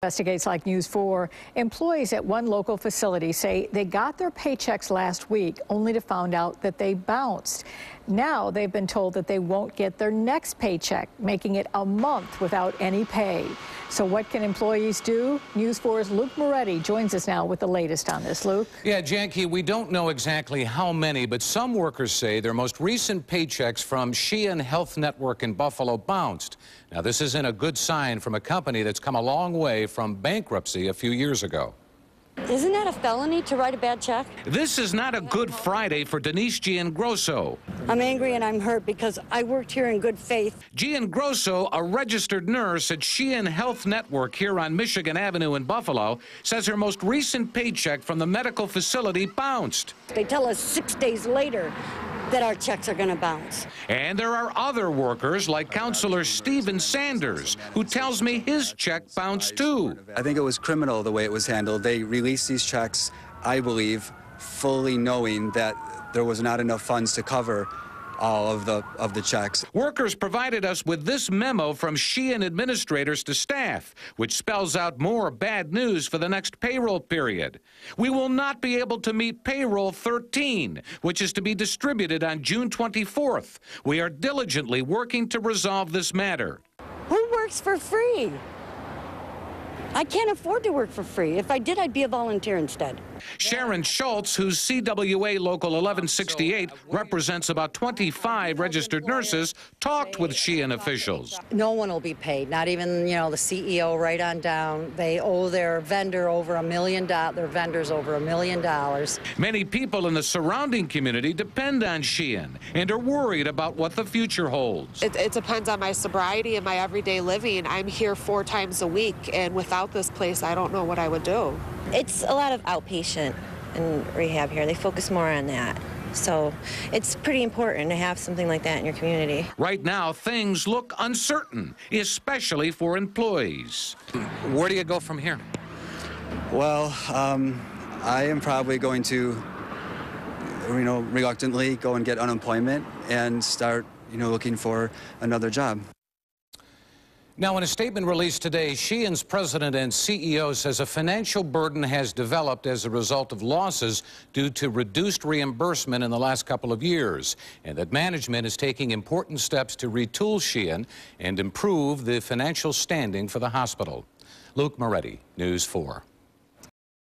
Investigates like News 4. Employees at one local facility say they got their paychecks last week only to find out that they bounced. Now they've been told that they won't get their next paycheck, making it a month without any pay. So what can employees do? News 4's Luke Moretti joins us now with the latest on this. Luke? Yeah, Janky, we don't know exactly how many, but some workers say their most recent paychecks from Sheehan Health Network in Buffalo bounced. Now, this isn't a good sign from a company that's come a long way from bankruptcy a few years ago. Isn't that a felony to write a bad check? This is not a good Friday for Denise GIANGROSSO. I'm angry and I'm hurt because I worked here in good faith. GIANGROSSO, a registered nurse at Sheehan Health Network here on Michigan Avenue in Buffalo, says her most recent paycheck from the medical facility bounced. They tell us 6 days later that our checks are going to bounce. And there are other workers like Counselor Stephen Sanders, who tells me his check bounced too. I think it was criminal the way it was handled. They released these checks, I believe, fully knowing that there was not enough funds to cover all of the checks. Workers provided us with this memo from Sheehan administrators to staff, which spells out more bad news for the next payroll period. We will not be able to meet payroll 13, which is to be distributed on June 24th. We are diligently working to resolve this matter. Who works for free? I can't afford to work for free. If I did, I'd be a volunteer instead. SHARON, whose CWA Local 1168 represents about 25 registered nurses, talked with Sheehan officials. No one will be paid, not even, the CEO right on down. They owe their vendor over $1 million, their vendors over $1 million. Many people in the surrounding community depend on Sheehan and are worried about what the future holds. It depends on my sobriety and my everyday living. I'm here 4 times a week, and without this place, I don't know what I would do. It's a lot of outpatient and rehab here. They focus more on that. So it's pretty important to have something like that in your community. Right now, things look uncertain, especially for employees. Where do you go from here? Well, I am probably going to, reluctantly go and get unemployment and start, looking for another job. Now, in a statement released today, Sheehan's president and CEO says a financial burden has developed as a result of losses due to reduced reimbursement in the last couple of years, and that management is taking important steps to retool Sheehan and improve the financial standing for the hospital. Luke Moretti, News 4.